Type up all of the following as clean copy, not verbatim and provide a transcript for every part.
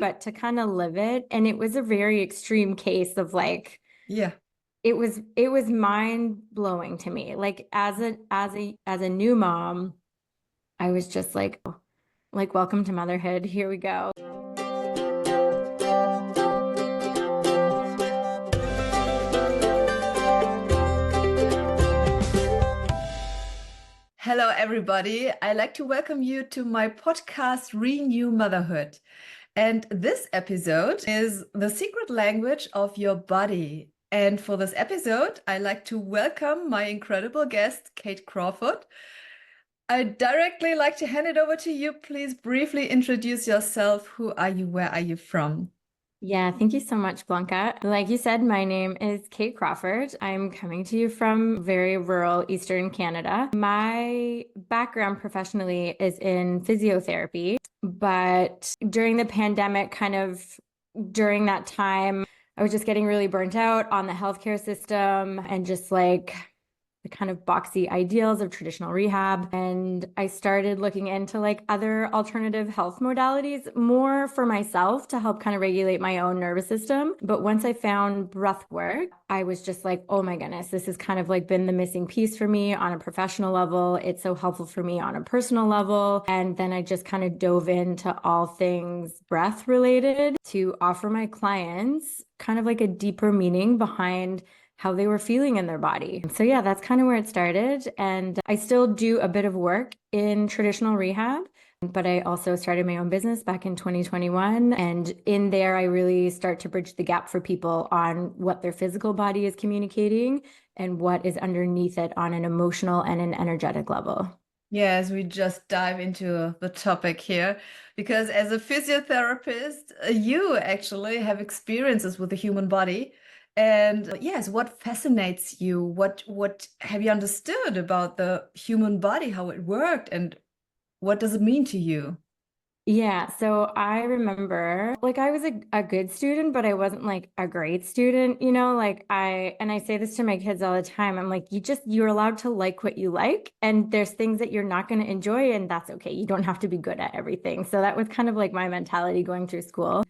but to kind of live it. And it was a very extreme case of like, Yeah. it was mind blowing to me. Like as a new mom, I was just like, welcome to motherhood. Here we go. Hello, everybody. I'd like to welcome you to my podcast, Renew Motherhood. And this episode is the secret language of your body. And for this episode, I'd like to welcome my incredible guest, Kate Crawford. I'd directly like to hand it over to you. Please briefly introduce yourself. Who are you? Where are you from? Yeah, thank you so much, Blanca. Like you said, my name is Kate Crawford. I'm coming to you from very rural Eastern Canada. My background professionally is in physiotherapy, but during the pandemic, kind of during that time, I was just getting really burnt out on the healthcare system and just like the kind of boxy ideals of traditional rehab. And I started looking into like other alternative health modalities more for myself to help kind of regulate my own nervous system. But once I found breath work, I was just like, oh my goodness, this has kind of like been the missing piece for me on a professional level. It's so helpful for me on a personal level. And then I just kind of dove into all things breath related to offer my clients kind of like a deeper meaning behind how they were feeling in their body. So yeah, that's kind of where it started. And I still do a bit of work in traditional rehab, but I also started my own business back in 2021. And in there, I really start to bridge the gap for people on what their physical body is communicating and what is underneath it on an emotional and an energetic level. Yes, we just dive into the topic here because as a physiotherapist, you actually have experiences with the human body. And yes, what fascinates you? What have you understood about the human body, how it worked, and what does it mean to you? Yeah, so I remember like I was a good student, but I wasn't like a great student, like and I say this to my kids all the time. I'm like, you're allowed to like what you like, and there's things that you're not going to enjoy, and that's okay. You don't have to be good at everything. So that was kind of like my mentality going through school.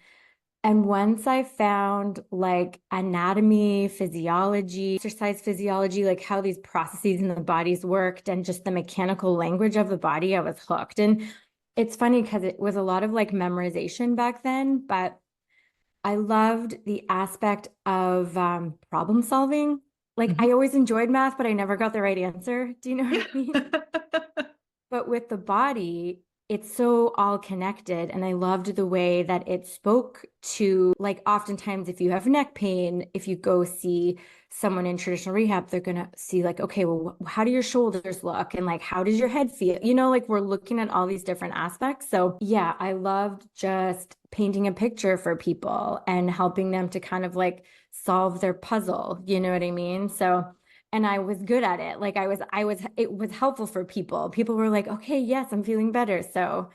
And once I found like anatomy, physiology, exercise physiology, like how these processes in the bodies worked and just the mechanical language of the body, I was hooked. And it's funny because it was a lot of like memorization back then, but I loved the aspect of problem solving. Like Mhm. I always enjoyed math, but I never got the right answer. Do you know what I mean? But with the body, it's so all connected. And I loved the way that it spoke to, like, oftentimes, if you have neck pain, if you go see someone in traditional rehab, they're going to see, like, okay, well, how do your shoulders look? And, like, how does your head feel? Like we're looking at all these different aspects. So, yeah, I loved just painting a picture for people and helping them to kind of like solve their puzzle. You know what I mean? So, and I was good at it. Like it was helpful for people. People were like, okay, yes, I'm feeling better. So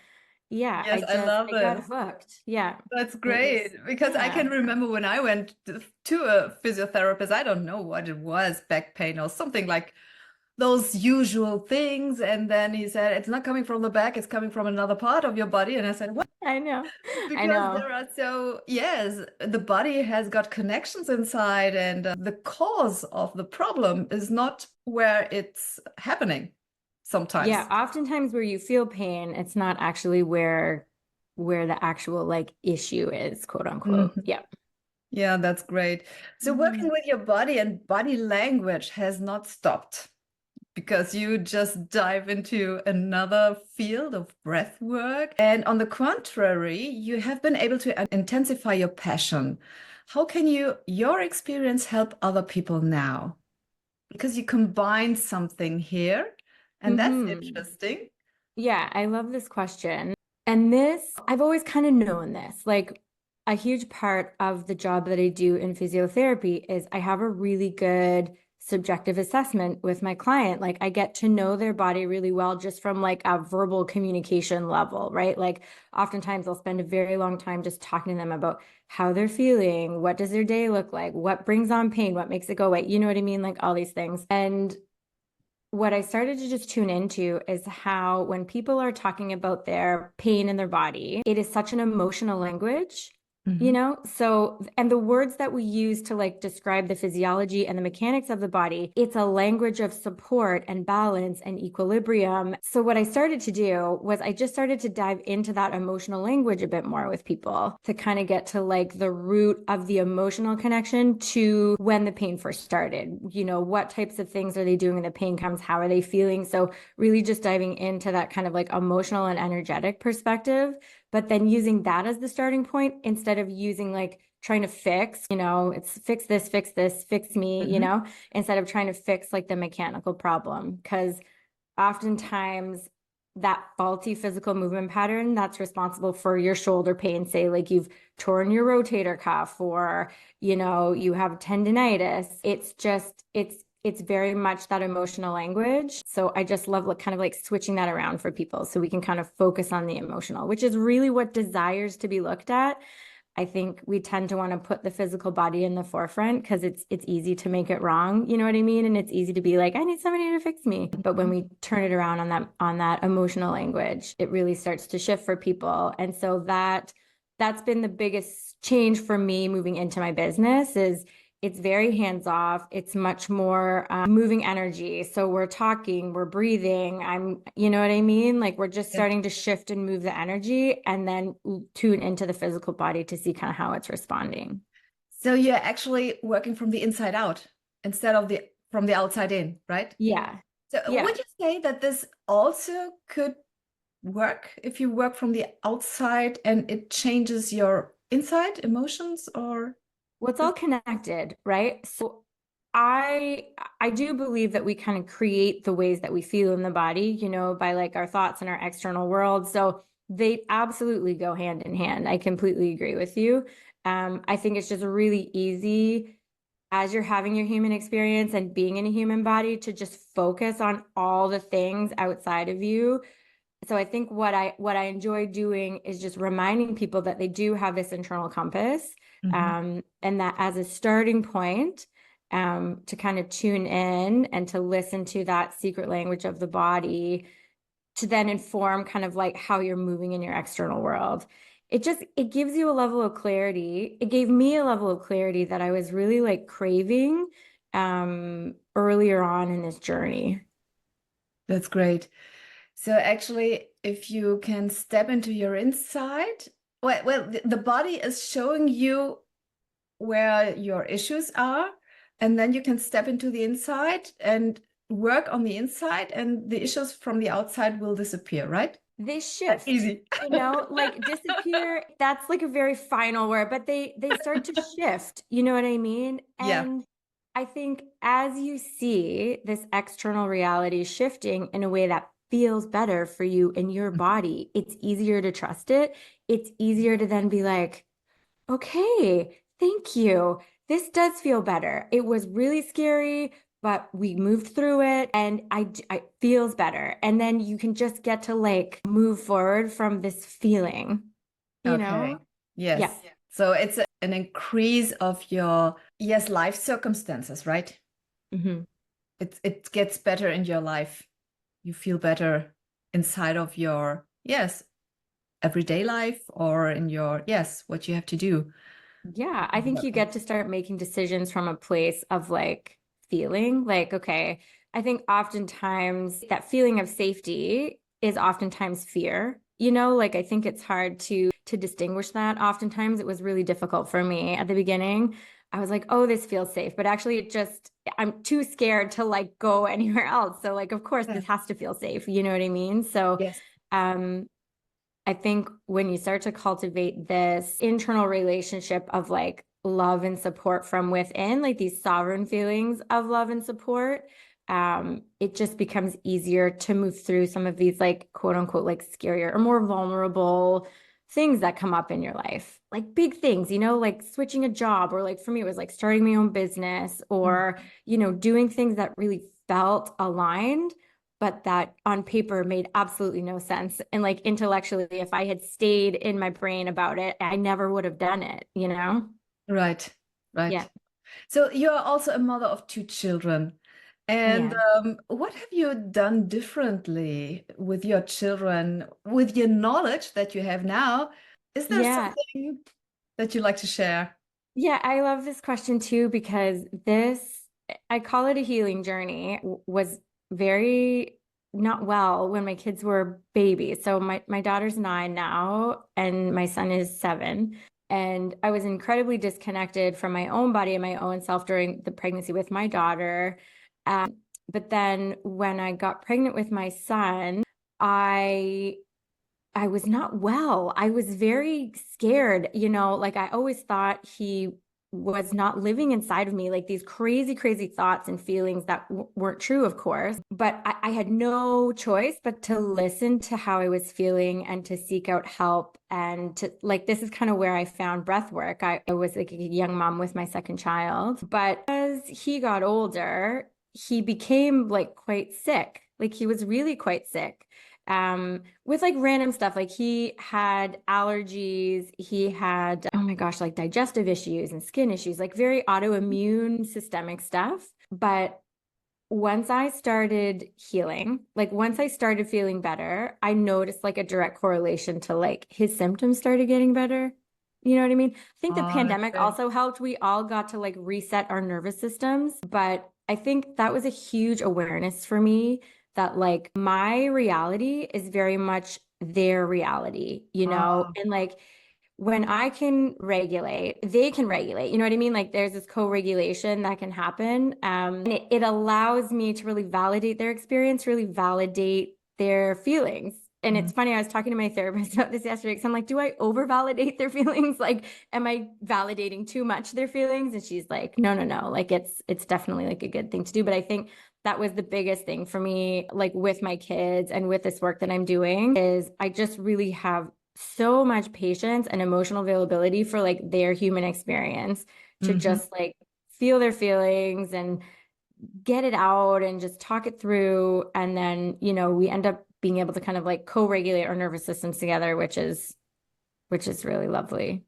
yeah, Yes, I love I got this. hooked. Yeah. That's It great was, because I yeah. can remember when I went to a physiotherapist, I don't know what it was, back pain or something like those usual things. And then he said, it's not coming from the back, it's coming from another part of your body. And I said, what? I know. I Because know. there are so, yes, the body has got connections inside, and the cause of the problem is not where it's happening Yeah, sometimes. oftentimes where you feel pain, it's not actually where the actual like issue is, quote unquote. Mhm. Yeah. Yeah, that's great. So working Mhm. with your body and body language has not stopped, because you just dive into another field of breath work. And on the contrary, you have been able to intensify your passion. How can your experience help other people now? Because you combine something here, and that's Mhm. interesting. Yeah, I love this question. And I've always kind of known this. Like, a huge part of the job that I do in physiotherapy is I have a really good subjective assessment with my client. Like, I get to know their body really well just from like a verbal communication level, right? Like, oftentimes I'll spend a very long time just talking to them about how they're feeling, what does their day look like, what brings on pain, what makes it go away. You know what I mean? Like, all these things. And what I started to just tune into is how when people are talking about their pain in their body, it is such an emotional language, you Mhm. know? So, and the words that we use to like describe the physiology and the mechanics of the body, it's a language of support and balance and equilibrium. So, what I started to do was I just started to dive into that emotional language a bit more with people to kind of get to like the root of the emotional connection to when the pain first started. You know, what types of things are they doing when the pain comes? How are they feeling? So, really just diving into that kind of like emotional and energetic perspective, but then using that as the starting point instead of using like trying to fix, you know, it's fix this, fix me, you Mhm. know, instead of trying to fix like the mechanical problem. Because oftentimes that faulty physical movement pattern that's responsible for your shoulder pain, say like you've torn your rotator cuff or, you know, you have tendinitis. It's very much that emotional language. So I just love like kind of like switching that around for people so we can kind of focus on the emotional, which is really what desires to be looked at. I think we tend to want to put the physical body in the forefront because it's easy to make it wrong, you know what I mean? And it's easy to be like, I need somebody to fix me. But when we turn it around on that emotional language, it really starts to shift for people. And so that's been the biggest change for me moving into my business is it's very hands off. It's much more moving energy. So we're talking, we're breathing. You know what I mean? Like we're just Yes. starting to shift and move the energy and then tune into the physical body to see kind of how it's responding. So you're actually working from the inside out instead of the from the outside in, right? Yeah. So Yeah. would you say that this also could work if you work from the outside and it changes your inside emotions or Well, it's all connected, right? So I I do believe that we kind of create the ways that we feel in the body, you know, by like our thoughts and our external world. So they absolutely go hand in hand. I completely agree with you. I think it's just really easy as you're having your human experience and being in a human body to just focus on all the things outside of you. So I think what I enjoy doing is just reminding people that they do have this internal compass, Mhm. and that as a starting point, to kind of tune in and to listen to that secret language of the body to then inform kind of like how you're moving in your external world. It gives you a level of clarity. It gave me a level of clarity that I was really like craving earlier on in this journey. That's great. So actually, if you can step into your inside, well, the body is showing you where your issues are, and then you can step into the inside and work on the inside, and the issues from the outside will disappear, right? They That's shift, easy. you know, like disappear. That's like a very final word, but they start to shift, you know what I mean? Yeah. And I think as you see this external reality shifting in a way that feels better for you in your body, it's easier to trust it. It's easier to then be like, okay, thank you. This does feel better. It was really scary, but we moved through it and I feels better. And then you can just get to like move forward from this feeling, you know? Okay. Yes. Yeah. Yeah. So it's an increase of your, yes, life circumstances, right? Hmm. It gets better in your life. You feel better inside of your, yes, everyday life or in your, yes, what you have to do. Yeah, I think you get to start making decisions from a place of like feeling like, okay, I think oftentimes that feeling of safety is oftentimes fear. You know, like I think it's hard to distinguish that. Oftentimes it was really difficult for me at the beginning. I was like, oh, this feels safe, but actually it just I'm too scared to like go anywhere else. So like of course Yeah. this has to feel safe. You know what I mean? So Yes. um I think when you start to cultivate this internal relationship of like love and support from within, like these sovereign feelings of love and support, it just becomes easier to move through some of these like quote unquote like scarier or more vulnerable things that come up in your life. Like big things, you know, like switching a job, or like for me, it was like starting my own business, Mm. or, you know, doing things that really felt aligned but that on paper made absolutely no sense. And like intellectually, if I had stayed in my brain about it, I never would have done it, you know? Right. Yeah. Right. So you're also a mother of two children. And Yeah. what have you done differently with your children, with your knowledge that you have now? Is there Yeah. something that you like to share? Yeah, I love this question too because I call it a healing journey, was very not well when my kids were babies. So my daughter's 9 now and my son is 7. And I was incredibly disconnected from my own body and my own self during the pregnancy with my daughter. But then when I got pregnant with my son, I I was not well. I was very scared, like I always thought he was not living inside of me, like these crazy, crazy thoughts and feelings that weren't true, of course. But I had no choice but to listen to how I was feeling and to seek out help. And to like, this is kind of where I found breath work. I was like a young mom with my second child. But as he got older, he became like quite sick. Like he was really quite sick with like random stuff. Like he had allergies, he had, oh my gosh, like digestive issues and skin issues, like very autoimmune systemic stuff. But once I started healing, like once I started feeling better, I noticed like a direct correlation to like his symptoms started getting better. You know what I mean? I think the Oh, that's pandemic great. also helped. We all got to like reset our nervous systems, but I think that was a huge awareness for me that like my reality is very much their reality, Oh, and like when I can regulate, they can regulate. You know what I mean? Like there's this co-regulation that can happen. And it allows me to really validate their experience, really validate their feelings. And mm, it's funny, I was talking to my therapist about this yesterday because I'm like, do I over validate their feelings? Like, am I validating too much their feelings? And she's like, no, no, no. Like it's definitely like a good thing to do. But I think that was the biggest thing for me, like with my kids and with this work that I'm doing, is I just really have so much patience and emotional availability for like their human experience to mhm. just like feel their feelings and get it out and just talk it through. And then, we end up being able to kind of like co-regulate our nervous systems together, which is really lovely.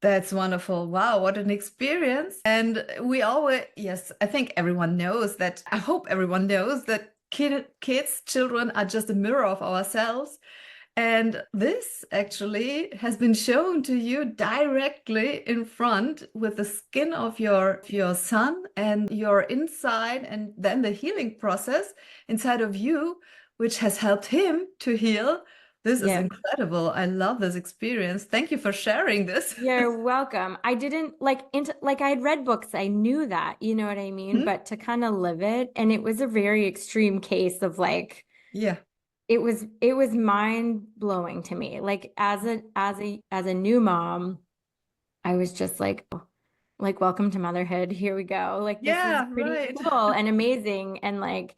That's wonderful. Wow, what an experience. And we always, yes, I think everyone knows that. I hope everyone knows that kids, children are just a mirror of ourselves. And this actually has been shown to you directly in front with the skin of your son and your inside, and then the healing process inside of you, which has helped him to heal. This is Yeah. incredible. I love this experience. Thank you for sharing this. You're welcome. I didn't like I had read books, I knew that, you know what I mean? Hmm? But to kind of live it, and it was a very extreme case of like Yeah. it was mind blowing to me. Like as a new mom, I was just like, oh, like welcome to motherhood. Here we go. Like this is Yeah, pretty right. cool and amazing and like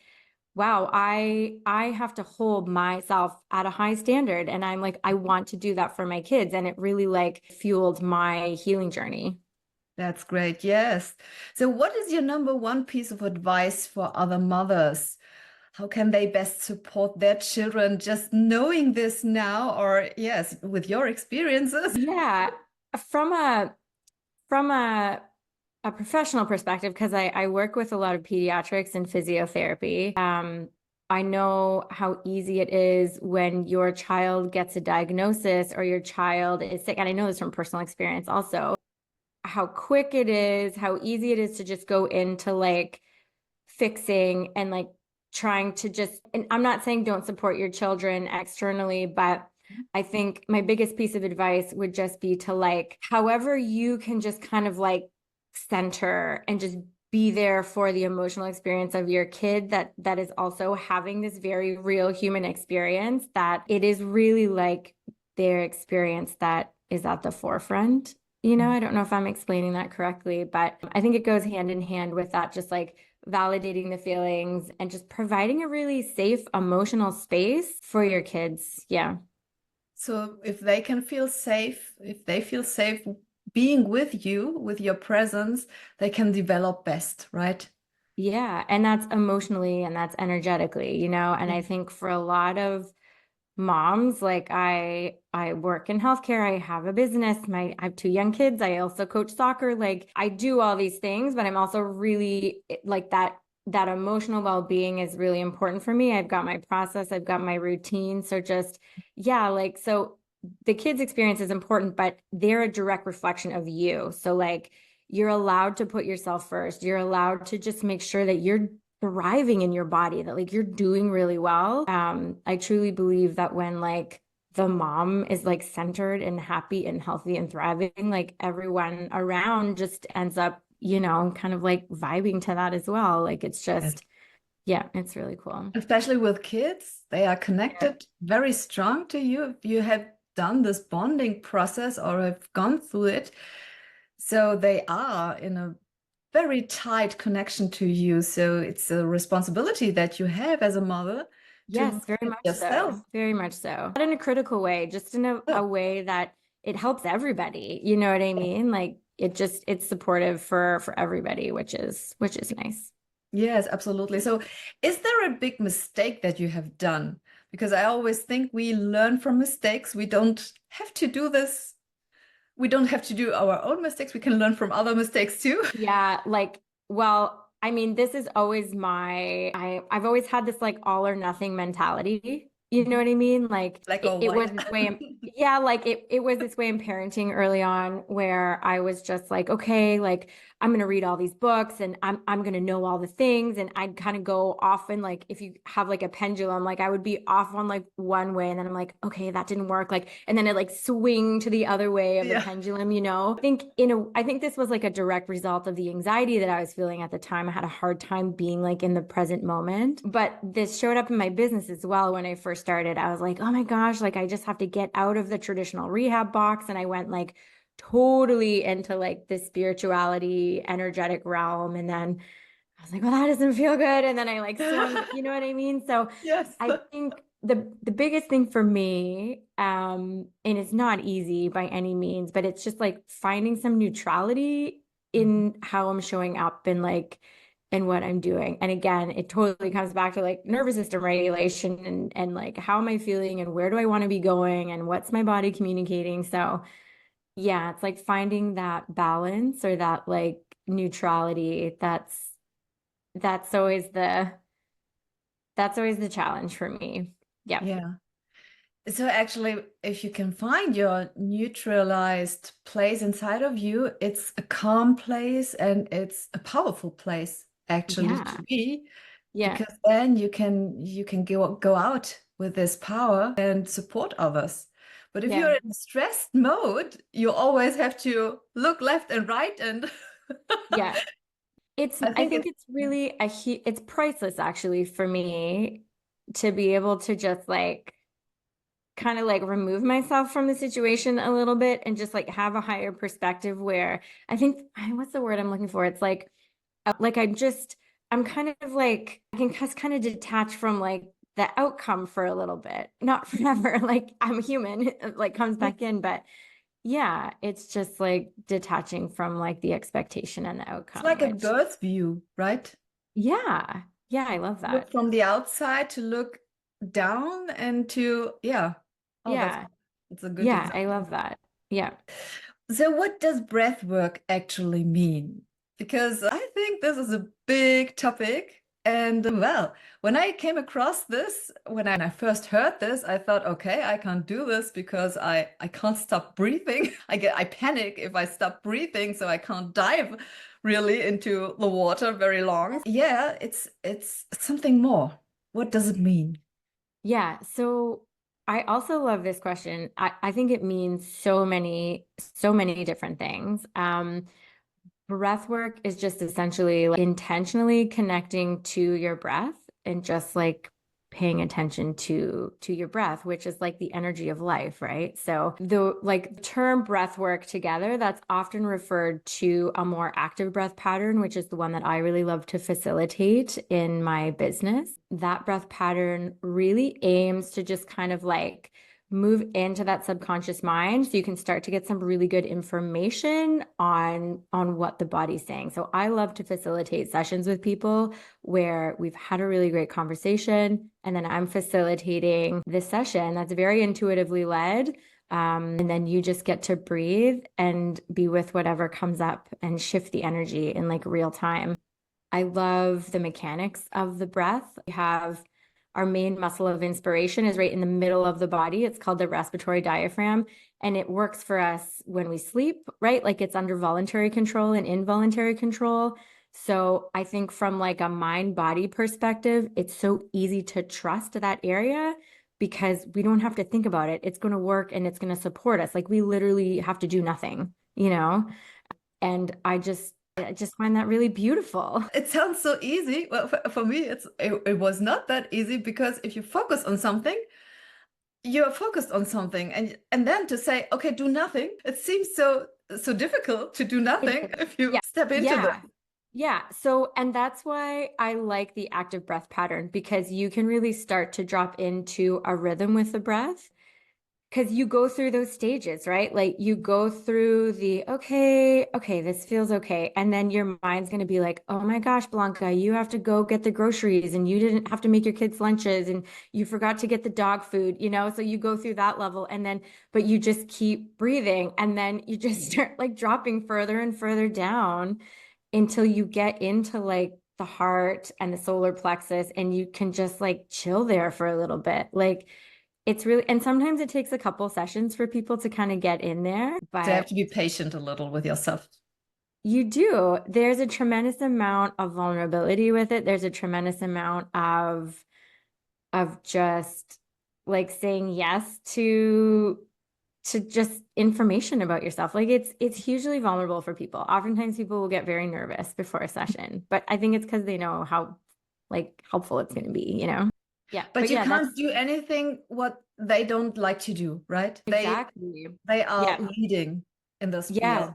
wow, I have to hold myself at a high standard and I'm like I want to do that for my kids and it really like fueled my healing journey. That's great. Yes. So, what is your number one piece of advice for other mothers? How can they best support their children just knowing this now, or yes, with your experiences? Yeah, from a from a professional perspective, because I work with a lot of pediatrics and physiotherapy, I know how easy it is when your child gets a diagnosis or your child is sick. And I know this from personal experience also, how quick it is, how easy it is to just go into like fixing and like trying to just, and I'm not saying don't support your children externally, but I think my biggest piece of advice would just be to like, however you can just kind of like center and just be there for the emotional experience of your kid that is also having this very real human experience, that it is really like their experience that is at the forefront. I don't know if I'm explaining that correctly, but I think it goes hand in hand with that, just like validating the feelings and just providing a really safe emotional space for your kids. Yeah. So, if they can feel safe, if they feel safe being with you, with your presence, they can develop best, right? Yeah. And that's emotionally and that's energetically, and I Mm. think for a lot of moms, like I work in healthcare, I have a business, I have 2 young kids, I also coach soccer, like I do all these things, but I'm also really like that that emotional well-being is really important for me. I've got my process, I've got my routine. So just, yeah, like, so the kids' experience is important, but they're a direct reflection of you. So like, you're allowed to put yourself first. You're allowed to just make sure that you're thriving in your body, that like you're doing really well. I truly believe that when like the mom is like centered and happy and healthy and thriving, like everyone around just ends up, kind of like vibing to that as well. Like it's Yes. just, yeah, it's really cool. Especially with kids, they are Yeah. connected very strong to you if you have done this bonding process or have gone through it. So they are in a very tight connection to you. So it's a responsibility that you have as a mother to look Yes, very at much yourself. so. Very much so. Not in a critical way, just in a Oh, way that it helps everybody. You know what I mean? Like it's supportive for everybody, which is nice. yes, absolutely. So, is there a big mistake that you have done? Because I always think we learn from mistakes. We don't have to do this. We don't have to do our own mistakes. We can learn from other mistakes too. Yeah, like, well, I mean, this is always I've always had this like all or nothing mentality. You know what I mean? Like Black it, or it was white. this way yeah, like it was this way in parenting early on where I was just like, okay, like I'm gonna read all these books and I'm gonna know all the things. And I'd kind of go off and like if you have like a pendulum, like I would be off on like one way and then I'm like, okay, that didn't work. Like, and then it like swing to the other way of the Yeah. pendulum. I think this was like a direct result of the anxiety that I was feeling at the time. I had a hard time being like in the present moment. But this showed up in my business as well when I first started. I was like, oh my gosh, like I just have to get out of the traditional rehab box. And I went like totally into like the spirituality, energetic realm. And then I was like, well, that doesn't feel good. And then I like swung, you know what I mean? So Yes. I think the biggest thing for me, and it's not easy by any means, but it's just like finding some neutrality in how I'm showing up and like and what I'm doing. And again, it totally comes back to like nervous system regulation and like how am I feeling and where do I want to be going and what's my body communicating. So yeah, it's like finding that balance or that like neutrality. That's always the challenge for me. Yeah. Yeah. So actually, if you can find your neutralized place inside of you, it's a calm place and it's a powerful place actually Yeah. to be, Yeah. because then you can go out with this power and support others. But if Yeah. you're in stressed mode, you always have to look left and right, and Yeah. I I think think it's it's really it's priceless actually for me to be able to just like kind of like remove myself from the situation a little bit and just like have a higher perspective where I think what's the word I'm looking for? It's like I'm kind of like I can just kind of detach from like the outcome for a little bit, not forever. Like I'm human, it like comes back in, but yeah, it's just like detaching from like the expectation and the it's outcome, like a which bird's view, right? yeah, yeah, I love Look that. from the outside to look down and to, yeah. Oh, Yeah, that's a good yeah, I example. love that. Yeah, So what does breath work actually mean? Because I think this is a big topic. And well, when I came across this, when I first heard this, I thought, okay, I can't do this because I can't stop breathing. I panic if I stop breathing, so I can't dive really into the water very long. Yeah, it's something more. What does it mean? yeah. So I also love this question. I think it means so many different things. Breath work is just essentially like intentionally connecting to your breath and just like paying attention to your breath, which is like the energy of life, right? So the like term breath work together, that's often referred to a more active breath pattern, which is the one that I really love to facilitate in my business. That breath pattern really aims to just kind of like move into that subconscious mind so you can start to get some really good information on what the body's saying. So I love to facilitate sessions with people where we've had a really great conversation and then I'm facilitating this session that's very intuitively led. And then you just get to breathe and be with whatever comes up and shift the energy in like real time. I love the mechanics of the breath. We have our main muscle of inspiration is right in the middle of the body. It's called the respiratory diaphragm, and it works for us when we sleep, right? Like it's under voluntary control and involuntary control. So I think from like a mind body perspective, it's so easy to trust that area because we don't have to think about it. It's going to work and it's going to support us. Like we literally have to do nothing, you know? And I just find that really beautiful. It sounds so easy. Well, for me, it was not that easy because if you focus on something, you're focused on something, and then to say, okay, do nothing. It seems so difficult to do It nothing is. if you Yeah. step into Yeah. this. Yeah. So, and that's why I like the active breath pattern because you can really start to drop into a rhythm with the breath. Because you go through those stages, right? Like you go through the, okay, this feels okay. And then your mind's going to be like, oh my gosh, Blanca, you have to go get the groceries and you didn't have to make your kids lunches and you forgot to get the dog food, you know? So you go through that level and then, but you just keep breathing and then you just start like dropping further and further down until you get into like the heart and the solar plexus and you can just like chill there for a little bit. Like, it's really, and sometimes it takes a couple sessions for people to kind of get in there, So you have but to be patient a little with yourself. you do. There's a tremendous amount of vulnerability with it. There's a tremendous amount of just like saying yes to just information about yourself. Like it's hugely vulnerable for people. Oftentimes people will get very nervous before a session, but I think it's because they know how like helpful it's going to be, you know? Yeah. But But you yeah, can't that's do anything what they don't like to do, right? exactly. They are Yeah. leading in this field. Yeah.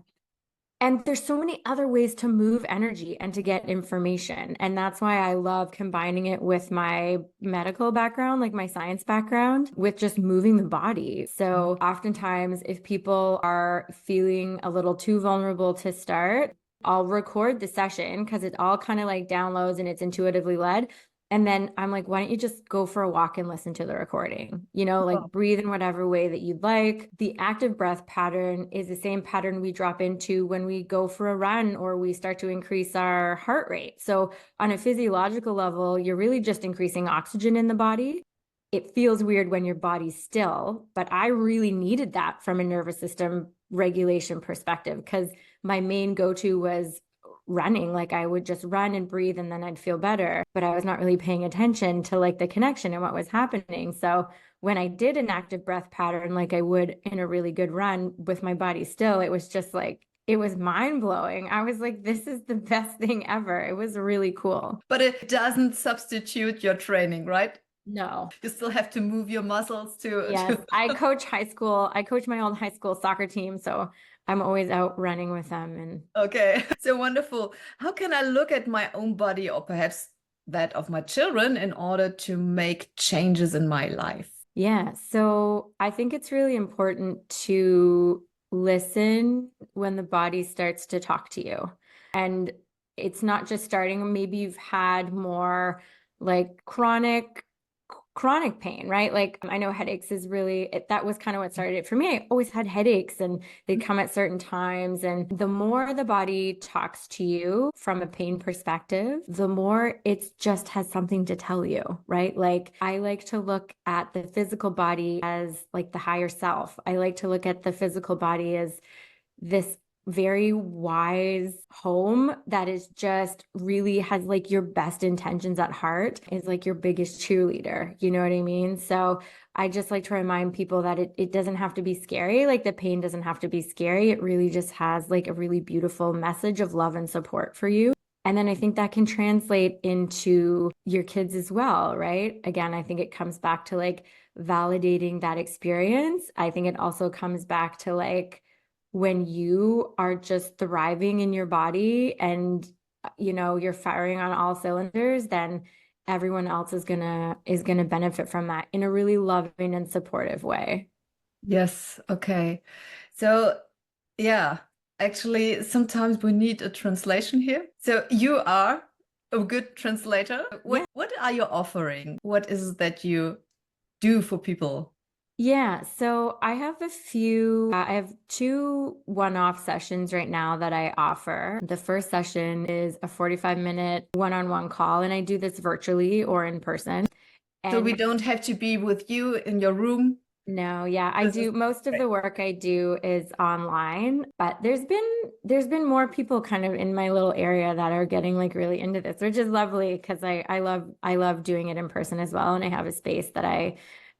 And there's so many other ways to move energy and to get information. And that's why I love combining it with my medical background, like my science background, with just moving the body. So oftentimes, if people are feeling a little too vulnerable to start, I'll record the session because it all kind of like downloads and it's intuitively led. And then I'm like, why don't you just go for a walk and listen to the recording? You know, like Oh, breathe in whatever way that you'd like. The active breath pattern is the same pattern we drop into when we go for a run or we start to increase our heart rate. So, on a physiological level, you're really just increasing oxygen in the body. It feels weird when your body's still, but I really needed that from a nervous system regulation perspective because my main go to was running. Like I would just run and breathe and then I'd feel better, but I was not really paying attention to like the connection and what was happening. So when I did an active breath pattern, like I would in a really good run with my body still, it was just like, it was mind blowing. I was like, this is the best thing ever. It was really cool. but it doesn't substitute your training, right? No. You still have to move your muscles Yes, to I coach high school. I coach my old high school soccer team, so I'm always out running with them and Okay, so wonderful. How can I look at my own body or perhaps that of my children in order to make changes in my life? yeah, so I think it's really important to listen when the body starts to talk to you. And it's not just starting, maybe you've had more like chronic pain, right? Like I know headaches is really that was kind of what started it for me. I always had headaches and they'd come at certain times. And the more the body talks to you from a pain perspective, the more it just has something to tell you, right? Like I like to look at the physical body as like the higher self. I like to look at the physical body as this very wise home that is just really has like your best intentions at heart, is like your biggest cheerleader. You know what I mean? So I just like to remind people that it doesn't have to be scary. Like the pain doesn't have to be scary. It really just has like a really beautiful message of love and support for you. And then I think that can translate into your kids as well, right? Again, I think it comes back to like validating that experience. I think it also comes back to like when you are just thriving in your body and you know you're firing on all cylinders, then everyone else is gonna benefit from that in a really loving and supportive way. Yes, okay. So, yeah, actually, sometimes we need a translation here. So, you are a good translator. Yeah. What are you offering? What is it that you do for people? Yeah, so I have two one-off sessions right now that I offer. The first session is a 45-minute one-on-one call, and I do this virtually or in person. So we And don't have to be with you in your room. no, yeah, I This is do most of great. the work I do is online, but there's been more people kind of in my little area that are getting like really into this, which is lovely because I love doing it in person as well, and I have a space that I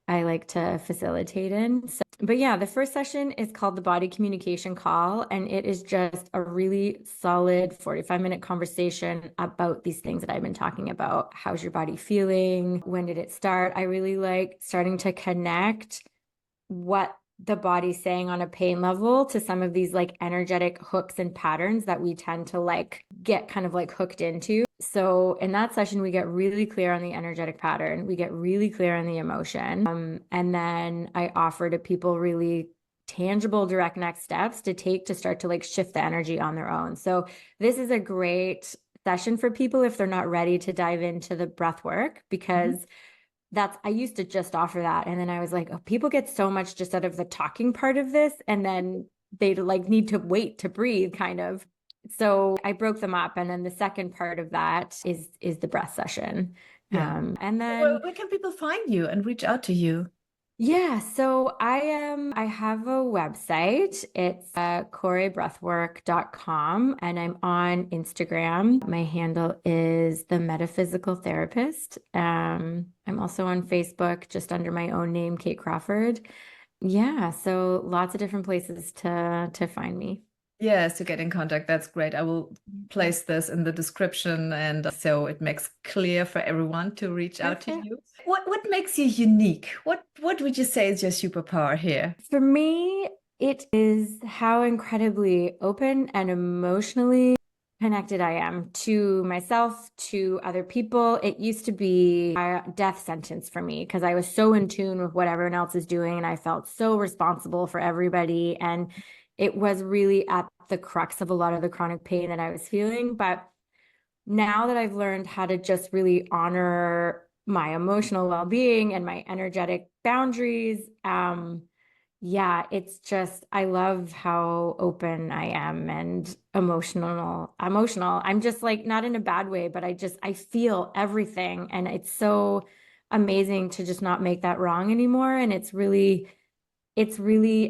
like to facilitate in. So, but yeah, the first session is called the body communication call, and it is just a really solid 45-minute conversation about these things that I've been talking about. How's your body feeling? When did it start? I really like starting to connect what the body's saying on a pain level to some of these like energetic hooks and patterns that we tend to like get kind of like hooked into. So in that session, we get really clear on the energetic pattern. We get really clear on the emotion. And then I offer to people really tangible, direct next steps to take to start to like shift the energy on their own. So this is a great session for people if they're not ready to dive into the breath work Mhm. because I used to just offer that. And then I was like, oh, people get so much just out of the talking part of this. And then they like need to wait to breathe kind of. So I broke them up. And then the second part of that is the breath session. Yeah. And Well, then where can people find you and reach out to you? yeah, so I have a website. It's corebreathwork.com and I'm on Instagram. My handle is the metaphysical therapist. I'm also on Facebook just under my own name, Kate Crawford. Yeah, so lots of different places to find me. Yes, to get in contact. That's great. I will place this in the description and so it makes clear for everyone to reach out to Perfect. you. What makes you unique? What would you say is your superpower here? For me, it is how incredibly open and emotionally connected I am to myself, to other people. It used to be a death sentence for me because I was so in tune with what everyone else is doing and I felt so responsible for everybody. And it was really at the crux of a lot of the chronic pain that I was feeling. But now that I've learned how to just really honor my emotional well-being and my energetic boundaries, yeah, it's just I love how open I am and emotional. I'm just like not in a bad way, but I feel everything and it's so amazing to just not make that wrong anymore. And it's really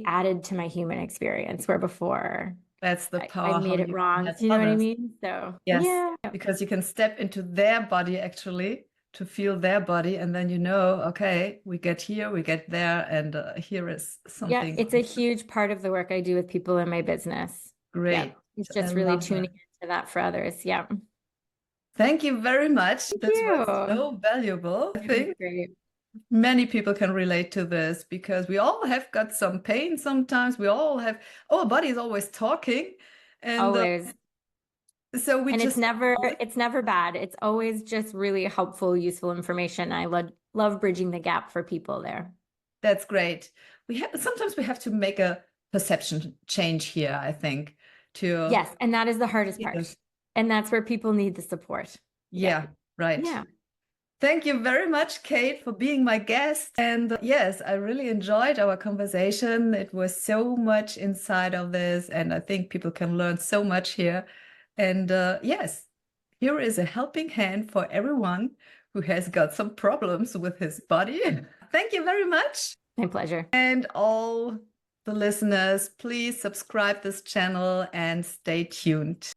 added to my human experience where before That's the I power how made it you can wrong. help Do you know what I others. mean? So Yes, yeah. because you can step into their body actually to feel their body, and then you know, okay, we get here, we get there, and here is Yeah, something it's a huge part of the work I do with people in my business. Yeah, great. it's I just really love that. tuning into that for others. Yeah. Thank you very much. Thank This was you. so valuable. I It was think great. many people can relate to this because we all have got some pain sometimes. We all have, our body is always talking. And Always. so we And it's just never it's never bad. It's always just really helpful, useful information. I love bridging the gap for people there. that's great. We have sometimes we have to make a perception change here, I think, to Yes, and that is the hardest see part. this. And that's where people need the support. Yeah. Yeah, right. Yeah. Thank you very much, Kate, for being my guest. And yes, I really enjoyed our conversation. It was so much inside of this, and I think people can learn so much here. And yes, here is a helping hand for everyone who has got some problems with his body. Thank you very much. My pleasure. And all the listeners, please subscribe this channel and stay tuned.